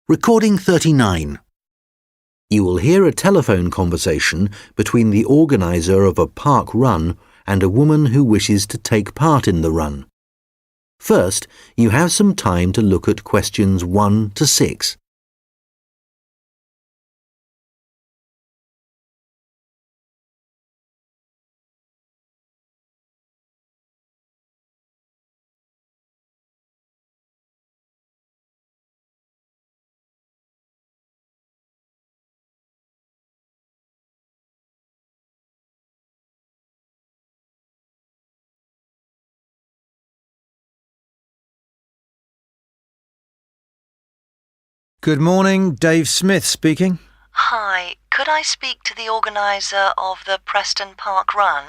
Recording 39. You will hear a telephone conversation between the organiser of a park run and a woman who wishes to take part in the run. First, you have some time to look at questions 1 to 6. Good morning, Dave Smith speaking. Hi, could I speak to the organiser of the Preston Park Run?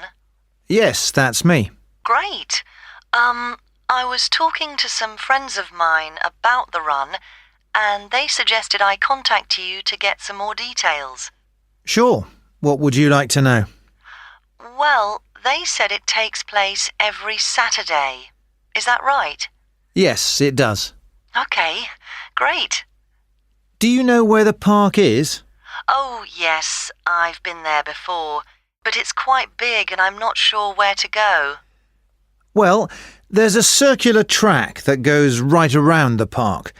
Yes, that's me. Great. I was talking to some friends of mine about the run, and they suggested I contact you to get some more details. Sure. What would you like to know? Well, they said it takes place every Saturday. Is that right? Yes, it does. Okay, great. Do you know where the park is? Oh, yes, I've been there before, but it's quite big and I'm not sure where to go. Well, there's a circular track that goes right around the park.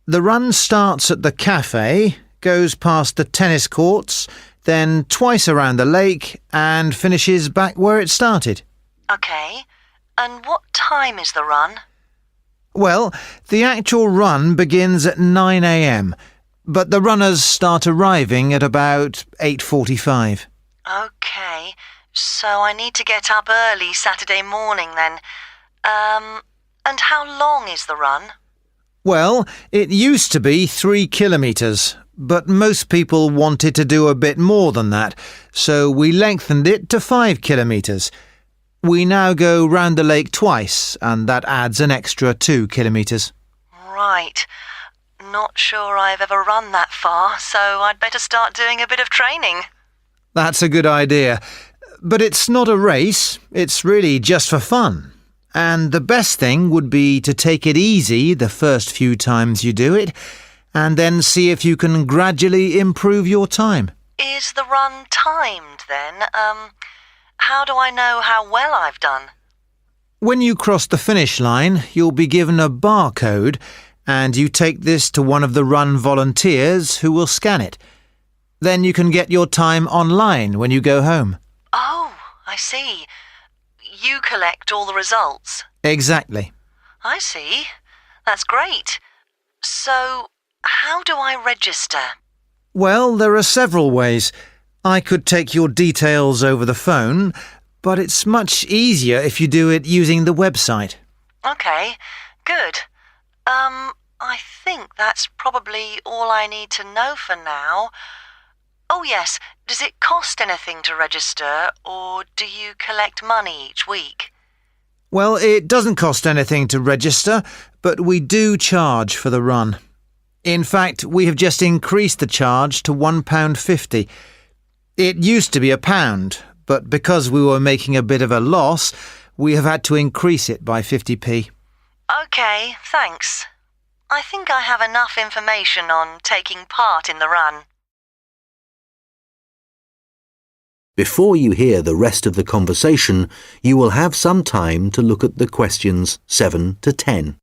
The run starts at the cafe, goes past the tennis courts, then twice around the lake and finishes back where it started. Okay, and what time is the run? Well, the actual run begins at 9 a.m, but the runners start arriving at about 8:45. Okay, so I need to get up early Saturday morning then. And how long is the run? Well, it used to be 3 kilometres, but most people wanted to do a bit more than that, so we lengthened it to 5 kilometres. We now go round the lake twice, and that adds an extra 2 kilometres. Right. Not sure I've ever run that far, so I'd better start doing a bit of training. That's a good idea. But it's not a race, it's really just for fun. And the best thing would be to take it easy the first few times you do it, and then see if you can gradually improve your time. Is the run timed then? How do I know how well I've done? When you cross the finish line, you'll be given a barcode, and you take this to one of the run volunteers who will scan it. Then you can get your time online when you go home. Oh, I see. You collect all the results. Exactly. I see. That's great. So, how do I register? Well, there are several ways. I could take your details over the phone, but it's much easier if you do it using the website. Okay, good. I think that's probably all I need to know for now. Oh yes, does it cost anything to register, or do you collect money each week? Well, it doesn't cost anything to register, but we do charge for the run. In fact, we have just increased the charge to £1.50. It used to be £1, but because we were making a bit of a loss, we have had to increase it by 50p. Okay, thanks. I think I have enough information on taking part in the run. Before you hear the rest of the conversation, you will have some time to look at the questions 7 to 10.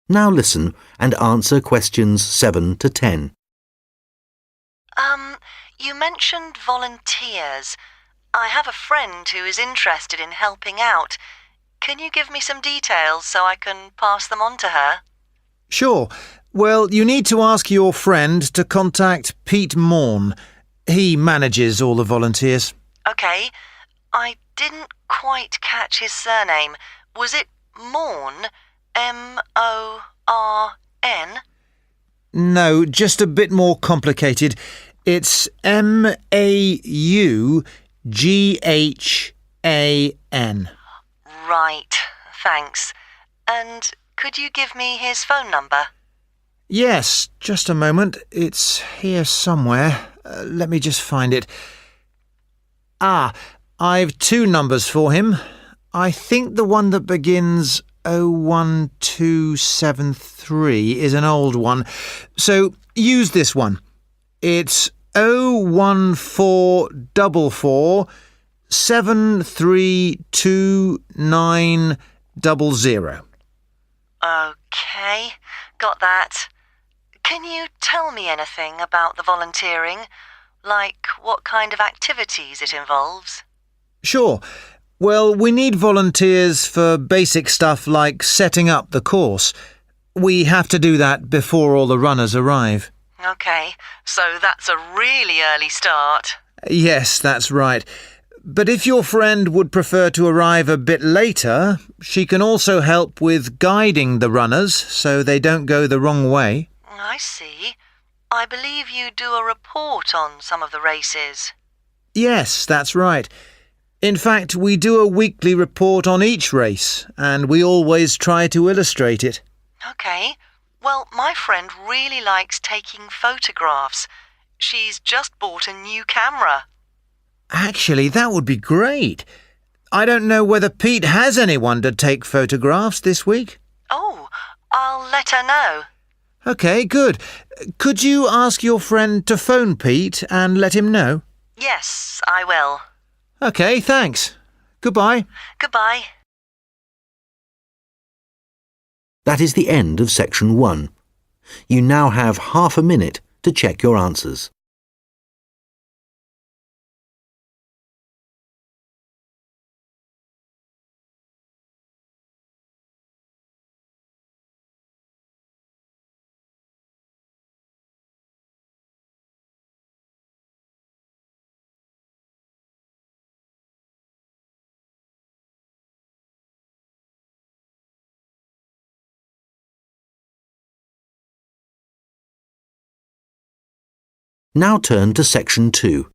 Now listen and answer questions 7 to 10. You mentioned volunteers. I have a friend who is interested in helping out. Can you give me some details so I can pass them on to her? Sure. Well, you need to ask your friend to contact Pete Morn. He manages all the volunteers. Okay. I didn't quite catch his surname. Was it Morn? M-O-R-N? No, just a bit more complicated. It's M-A-U-G-H-A-N. Right, thanks. And could you give me his phone number? Yes, just a moment. It's here somewhere. Let me just find it. I've two numbers for him. I think the one that begins 01273 is an old one, so use this one. It's 01444 73290. Okay, got that. Can you tell me anything about the volunteering? Like what kind of activities it involves? Sure. Well, we need volunteers for basic stuff like setting up the course. We have to do that before all the runners arrive. Okay, so that's a really early start. Yes, that's right. But if your friend would prefer to arrive a bit later, she can also help with guiding the runners so they don't go the wrong way. I see. I believe you do a report on some of the races. Yes, that's right. In fact, we do a weekly report on each race, and we always try to illustrate it. Okay. Well, my friend really likes taking photographs. She's just bought a new camera. Actually, that would be great. I don't know whether Pete has anyone to take photographs this week. Oh, I'll let her know. OK, good. Could you ask your friend to phone Pete and let him know? Yes, I will. OK, thanks. Goodbye. Goodbye. That is the end of section 1. You now have half a minute to check your answers. Now turn to section 2.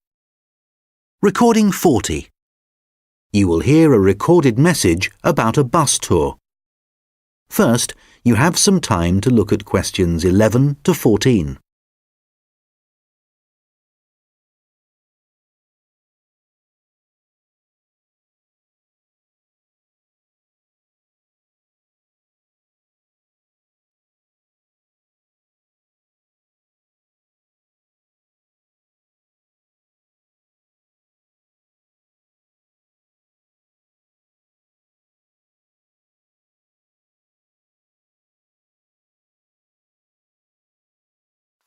Recording 40. You will hear a recorded message about a bus tour. First, you have some time to look at questions 11 to 14.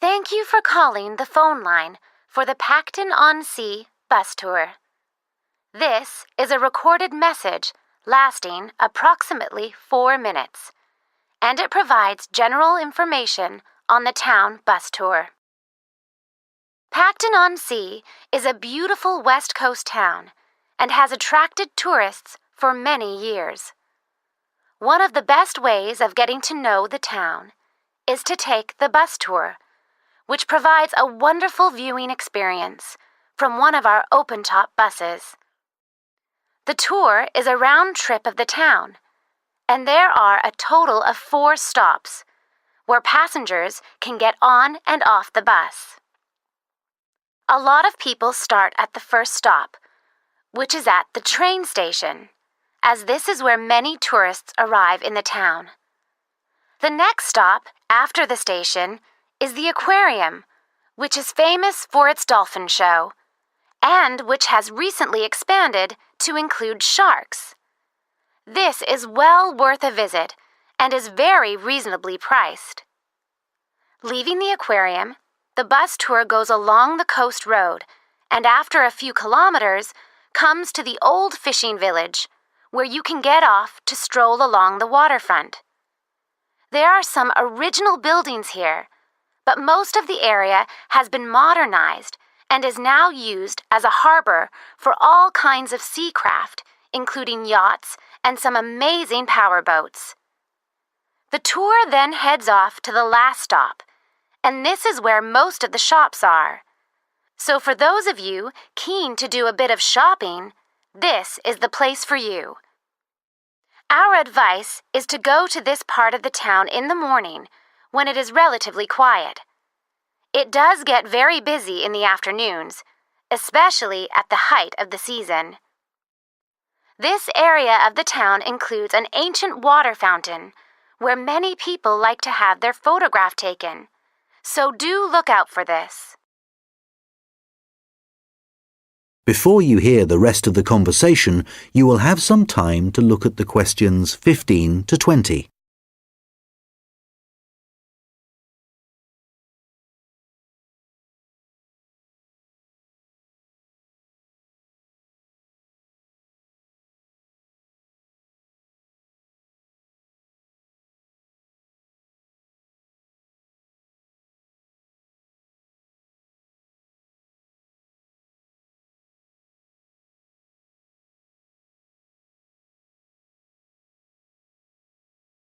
Thank you for calling the phone line for the Pacton-on-Sea bus tour. This is a recorded message lasting approximately 4 minutes, and it provides general information on the town bus tour. Pacton-on-Sea is a beautiful West Coast town and has attracted tourists for many years. One of the best ways of getting to know the town is to take the bus tour, which provides a wonderful viewing experience from one of our open-top buses. The tour is a round trip of the town, and there are a total of 4 stops where passengers can get on and off the bus. A lot of people start at the first stop, which is at the train station, as this is where many tourists arrive in the town. The next stop after the station is the aquarium, which is famous for its dolphin show, and which has recently expanded to include sharks. This is well worth a visit and is very reasonably priced. Leaving the aquarium, the bus tour goes along the coast road and after a few kilometers comes to the old fishing village, where you can get off to stroll along the waterfront. There are some original buildings here, but most of the area has been modernized and is now used as a harbor for all kinds of sea craft, including yachts and some amazing powerboats. The tour then heads off to the last stop, and this is where most of the shops are. So for those of you keen to do a bit of shopping, this is the place for you. Our advice is to go to this part of the town in the morning when it is relatively quiet. It does get very busy in the afternoons, especially at the height of the season. This area of the town includes an ancient water fountain where many people like to have their photograph taken, so do look out for this. Before you hear the rest of the conversation, you will have some time to look at the questions 15 to 20.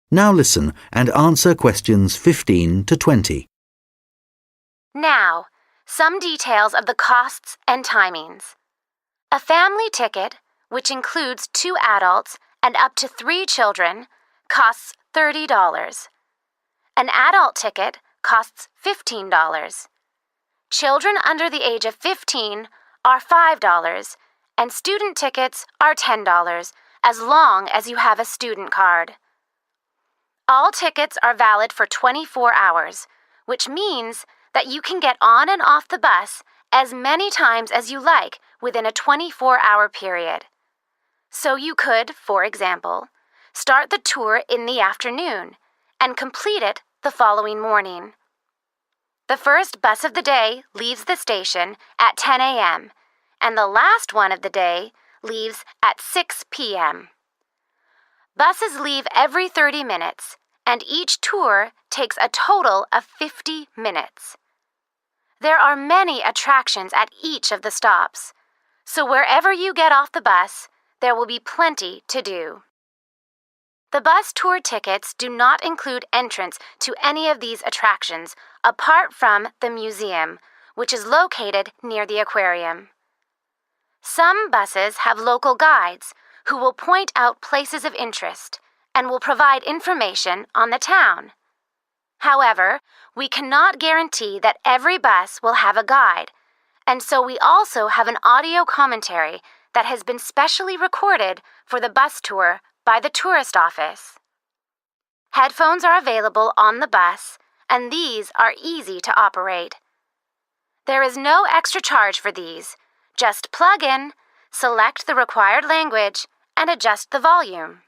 Now listen and answer questions 15 to 20. Now, some details of the costs and timings. A family ticket, which includes 2 adults and up to 3 children, costs $30. An adult ticket costs $15. Children under the age of 15 are $5, and student tickets are $10, as long as you have a student card. All tickets are valid for 24 hours, which means that you can get on and off the bus as many times as you like within a 24-hour period. So you could, for example, start the tour in the afternoon and complete it the following morning. The first bus of the day leaves the station at 10 a.m., and the last one of the day leaves at 6 p.m. Buses leave every 30 minutes, and each tour takes a total of 50 minutes. There are many attractions at each of the stops, so wherever you get off the bus, there will be plenty to do. The bus tour tickets do not include entrance to any of these attractions apart from the museum, which is located near the aquarium. Some buses have local guides who will point out places of interest and will provide information on the town. However, we cannot guarantee that every bus will have a guide, and so we also have an audio commentary that has been specially recorded for the bus tour by the tourist office. Headphones are available on the bus, and these are easy to operate. There is no extra charge for these. Just plug in, select the required language, and adjust the volume.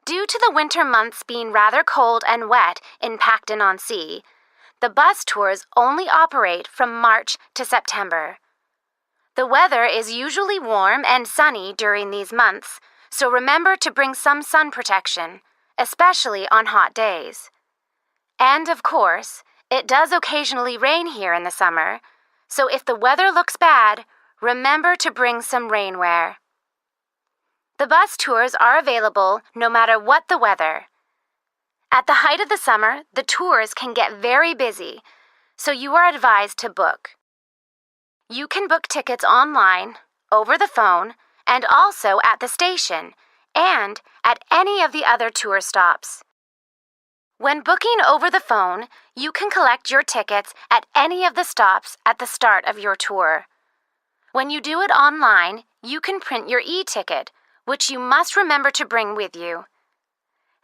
Due to the winter months being rather cold and wet in Pacton-on-Sea, the bus tours only operate from March to September. The weather is usually warm and sunny during these months, so remember to bring some sun protection, especially on hot days. And of course, it does occasionally rain here in the summer, so if the weather looks bad, remember to bring some rainwear. The bus tours are available no matter what the weather. At the height of the summer, the tours can get very busy, so you are advised to book. You can book tickets online, over the phone, and also at the station, and at any of the other tour stops. When booking over the phone, you can collect your tickets at any of the stops at the start of your tour. When you do it online, you can print your e-ticket, which you must remember to bring with you.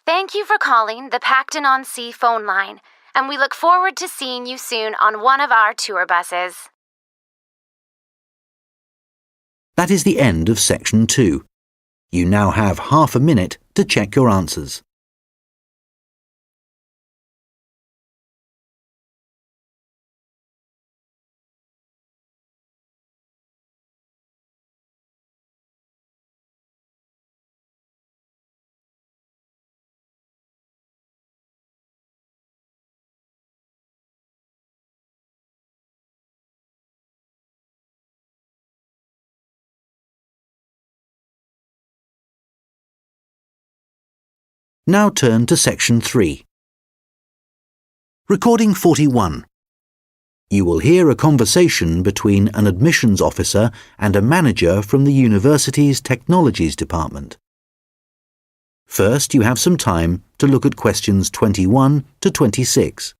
Thank you for calling the Pacton-on-Sea phone line, and we look forward to seeing you soon on one of our tour buses. That is the end of section 2. You now have half a minute to check your answers. Now turn to section 3. Recording 41. You will hear a conversation between an admissions officer and a manager from the university's technologies department. First, you have some time to look at questions 21 to 26.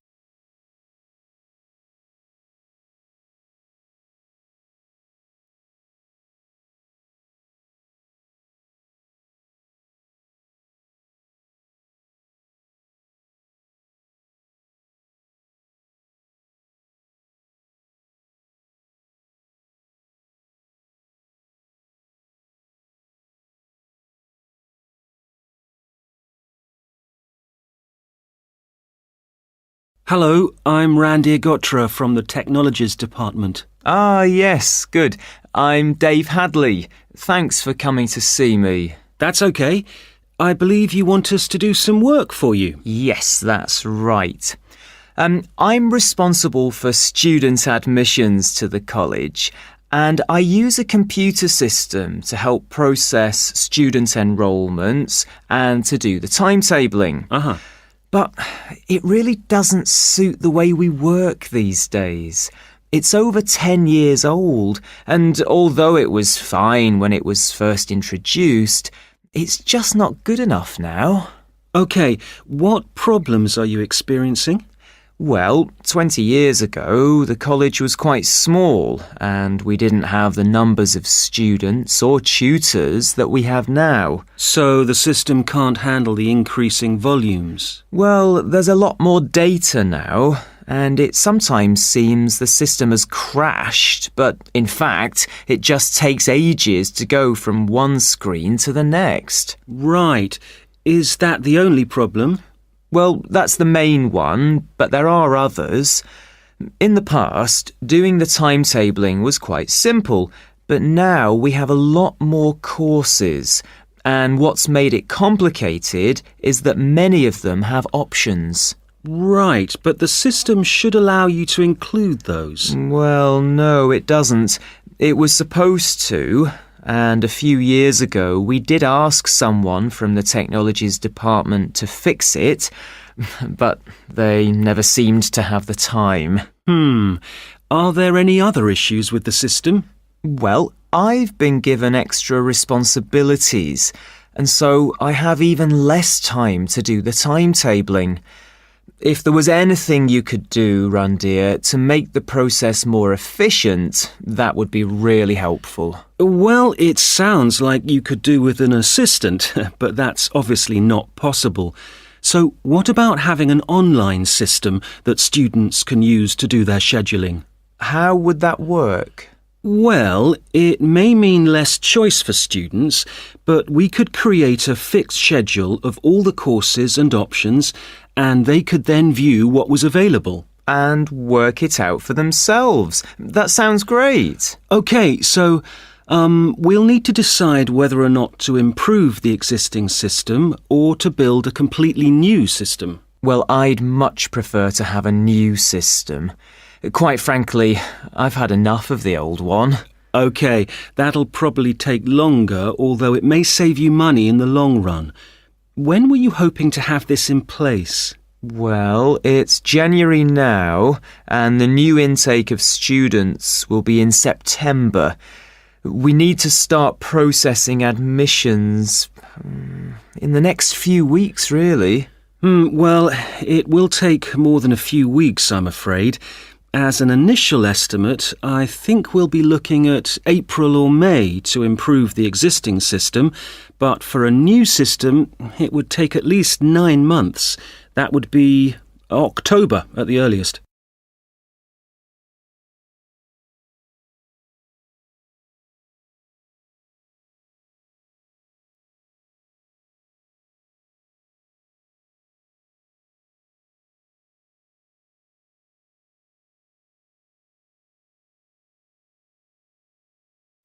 Hello, I'm Randy Agotra from the Technologies Department. Ah, yes, good. I'm Dave Hadley. Thanks for coming to see me. That's okay. I believe you want us to do some work for you. Yes, that's right. I'm responsible for student admissions to the college, and I use a computer system to help process student enrolments and to do the timetabling. But it really doesn't suit the way we work these days. It's over 10 years old, and although it was fine when it was first introduced, it's just not good enough now. Okay, what problems are you experiencing? Well, 20 years ago, the college was quite small, and we didn't have the numbers of students or tutors that we have now. So the system can't handle the increasing volumes? Well, there's a lot more data now, and it sometimes seems the system has crashed, but in fact, it just takes ages to go from one screen to the next. Right. Is that the only problem? Well, that's the main one, but there are others. In the past, doing the timetabling was quite simple, but now we have a lot more courses, and what's made it complicated is that many of them have options. Right, but the system should allow you to include those. Well, no, it doesn't. It was supposed to. And a few years ago, we did ask someone from the Technologies Department to fix it, but they never seemed to have the time. Are there any other issues with the system? Well, I've been given extra responsibilities, and so I have even less time to do the timetabling. If there was anything you could do, Randir, to make the process more efficient, that would be really helpful. Well, it sounds like you could do with an assistant, but that's obviously not possible. So what about having an online system that students can use to do their scheduling? How would that work? Well, it may mean less choice for students, but we could create a fixed schedule of all the courses and options, and they could then view what was available. And work it out for themselves. That sounds great. OK, so we'll need to decide whether or not to improve the existing system or to build a completely new system. Well, I'd much prefer to have a new system. Quite frankly, I've had enough of the old one. OK, that'll probably take longer, although it may save you money in the long run. When were you hoping to have this in place? Well, it's January now, and the new intake of students will be in September. We need to start processing admissions in the next few weeks, really. Well, it will take more than a few weeks, I'm afraid. As an initial estimate, I think we'll be looking at April or May to improve the existing system, but for a new system, it would take at least 9 months. That would be October at the earliest.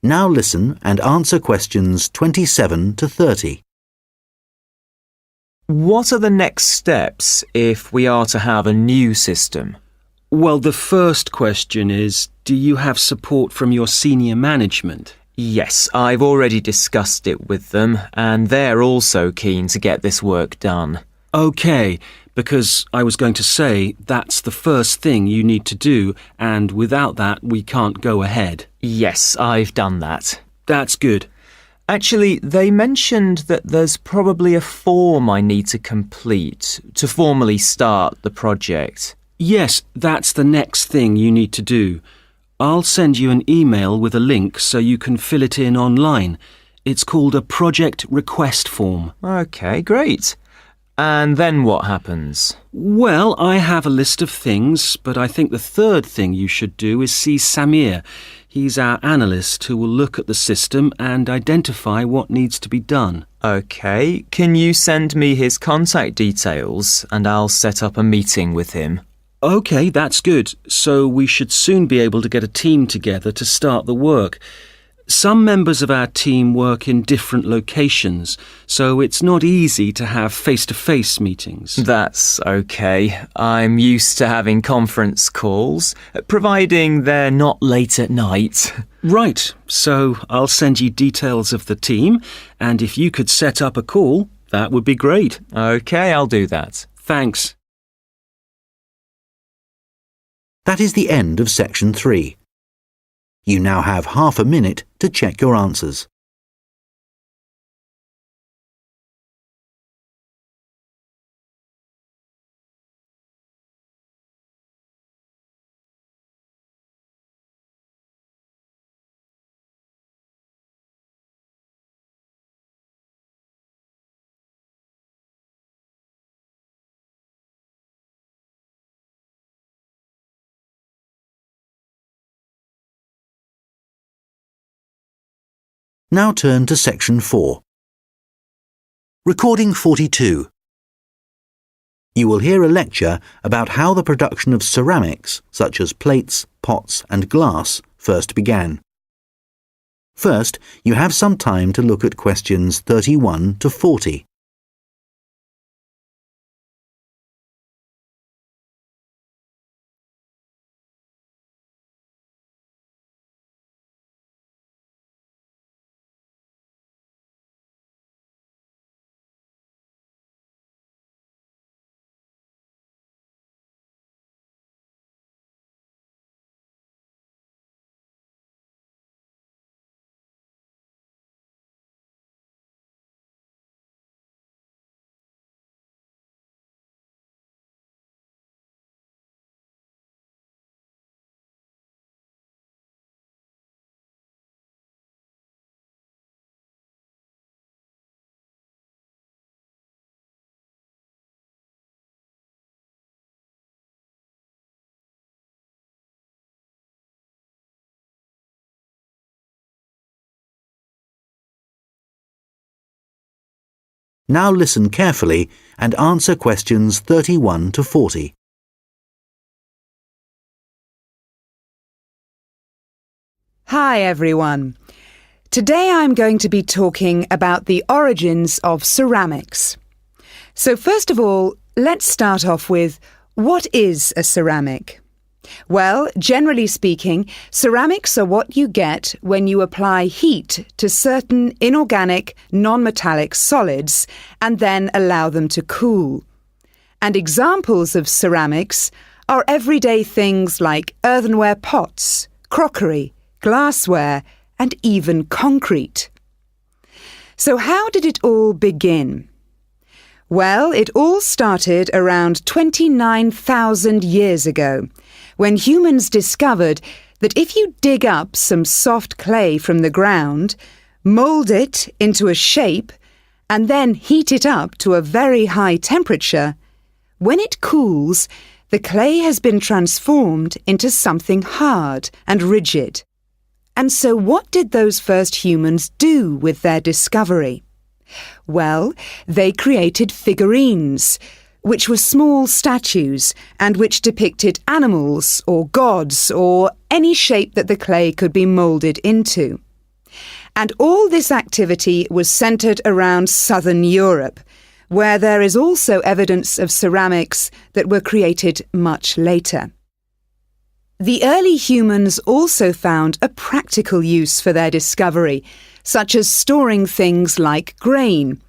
Now listen and answer questions 27 to 30. What are the next steps if we are to have a new system? Well, the first question is, do you have support from your senior management? Yes, I've already discussed it with them, and they're also keen to get this work done. OK, because I was going to say that's the first thing you need to do, and without that we can't go ahead. Yes, I've done that. That's good. Actually, they mentioned that there's probably a form I need to complete to formally start the project. Yes, that's the next thing you need to do. I'll send you an email with a link so you can fill it in online. It's called a project request form. OK, great. And then what happens? Well, I have a list of things, but I think the third thing you should do is see Samir. He's our analyst who will look at the system and identify what needs to be done. OK, can you send me his contact details and I'll set up a meeting with him? OK, that's good. So we should soon be able to get a team together to start the work. Some members of our team work in different locations, so it's not easy to have face-to-face meetings. That's OK. I'm used to having conference calls, providing they're not late at night. Right, so I'll send you details of the team, and if you could set up a call, that would be great. OK, I'll do that. Thanks. That is the end of section 3. You now have half a minute to check your answers. Now turn to section 4. Recording 42. You will hear a lecture about how the production of ceramics, such as plates, pots and glass, first began. First, you have some time to look at questions 31 to 40. Now listen carefully and answer questions 31 to 40. Hi everyone. Today I'm going to be talking about the origins of ceramics. So first of all, let's start off with, what is a ceramic? Well, generally speaking, ceramics are what you get when you apply heat to certain inorganic, non-metallic solids and then allow them to cool. And examples of ceramics are everyday things like earthenware pots, crockery, glassware, and even concrete. So how did it all begin? Well, it all started around 29,000 years ago, when humans discovered that if you dig up some soft clay from the ground, mould it into a shape, and then heat it up to a very high temperature, when it cools, the clay has been transformed into something hard and rigid. And so what did those first humans do with their discovery? Well, they created figurines, which were small statues and which depicted animals or gods or any shape that the clay could be moulded into. And all this activity was centred around southern Europe, where there is also evidence of ceramics that were created much later. The early humans also found a practical use for their discovery, such as storing things like grain,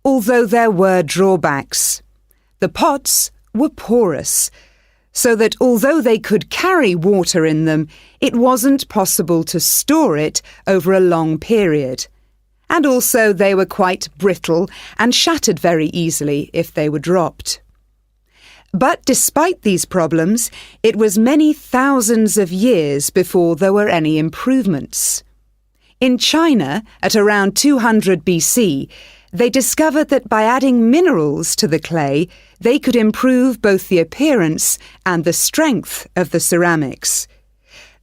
although there were drawbacks. The pots were porous, so that although they could carry water in them, it wasn't possible to store it over a long period. and also they were quite brittle and shattered very easily if they were dropped. But despite these problems, it was many thousands of years before there were any improvements. In China, at around 200 BC, they discovered that by adding minerals to the clay, they could improve both the appearance and the strength of the ceramics.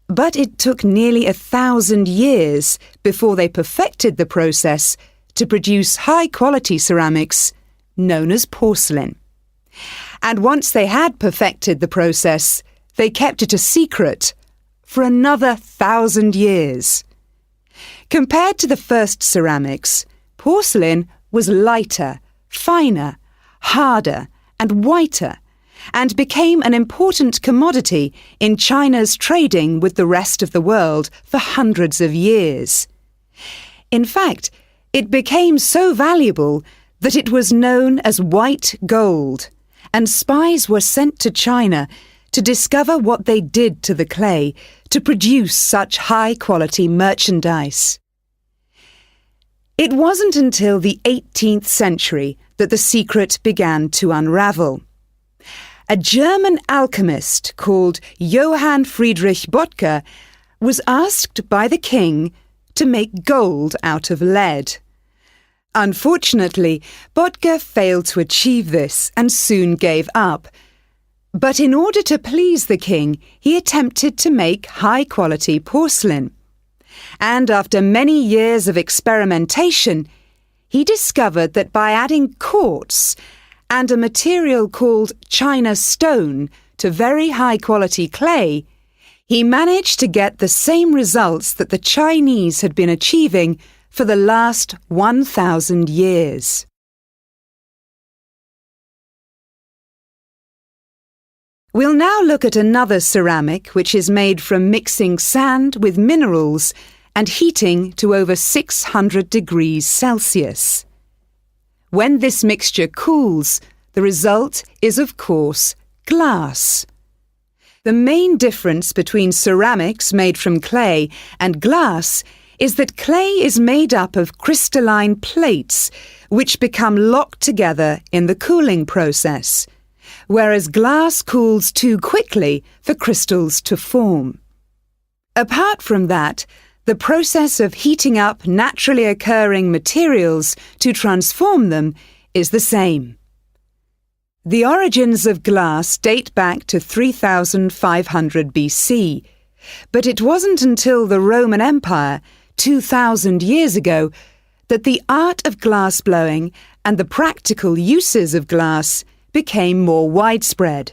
But it took nearly 1,000 years before they perfected the process to produce high-quality ceramics known as porcelain. And once they had perfected the process, they kept it a secret for another 1,000 years. Compared to the first ceramics, porcelain was lighter, finer, harder, and whiter, and became an important commodity in China's trading with the rest of the world for hundreds of years. In fact, it became so valuable that it was known as white gold, and spies were sent to China to discover what they did to the clay to produce such high-quality merchandise. It wasn't until the 18th century that the secret began to unravel. A German alchemist called Johann Friedrich Böttger was asked by the king to make gold out of lead. Unfortunately, Böttger failed to achieve this and soon gave up. But in order to please the king, he attempted to make high-quality porcelain. And after many years of experimentation, he discovered that by adding quartz and a material called China stone to very high-quality clay, he managed to get the same results that the Chinese had been achieving for the last 1,000 years. We'll now look at another ceramic which is made from mixing sand with minerals and heating to over 600 degrees Celsius. When this mixture cools, the result is, of course, glass. The main difference between ceramics made from clay and glass is that clay is made up of crystalline plates which become locked together in the cooling process, whereas glass cools too quickly for crystals to form. Apart from that, the process of heating up naturally occurring materials to transform them is the same. The origins of glass date back to 3,500 BC, but it wasn't until the Roman Empire 2,000 years ago that the art of glass blowing and the practical uses of glass became more widespread.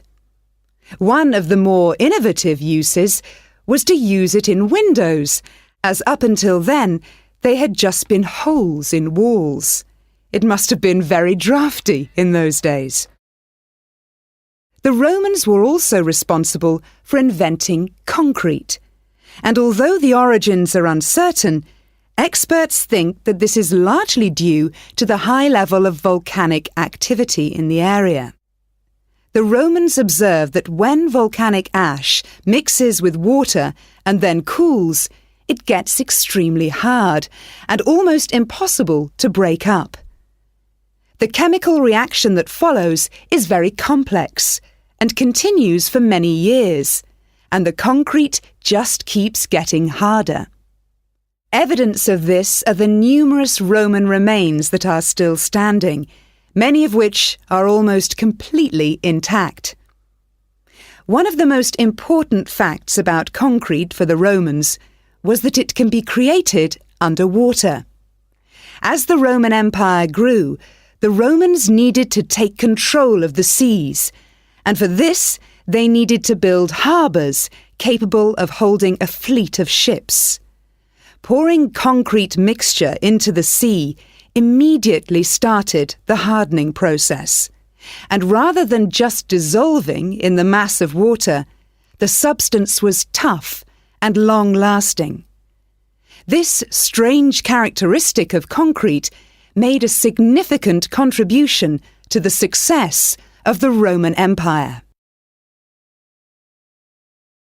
One of the more innovative uses was to use it in windows, as up until then they had just been holes in walls. It must have been very drafty in those days. The Romans were also responsible for inventing concrete, and although the origins are uncertain, experts think that this is largely due to the high level of volcanic activity in the area. The Romans observed that when volcanic ash mixes with water and then cools, it gets extremely hard and almost impossible to break up. The chemical reaction that follows is very complex and continues for many years, and the concrete just keeps getting harder. Evidence of this are the numerous Roman remains that are still standing, many of which are almost completely intact. One of the most important facts about concrete for the Romans was that it can be created underwater. As the Roman Empire grew, the Romans needed to take control of the seas, and for this they needed to build harbours capable of holding a fleet of ships. Pouring concrete mixture into the sea immediately started the hardening process, and rather than just dissolving in the mass of water, the substance was tough and long-lasting. This strange characteristic of concrete made a significant contribution to the success of the Roman Empire.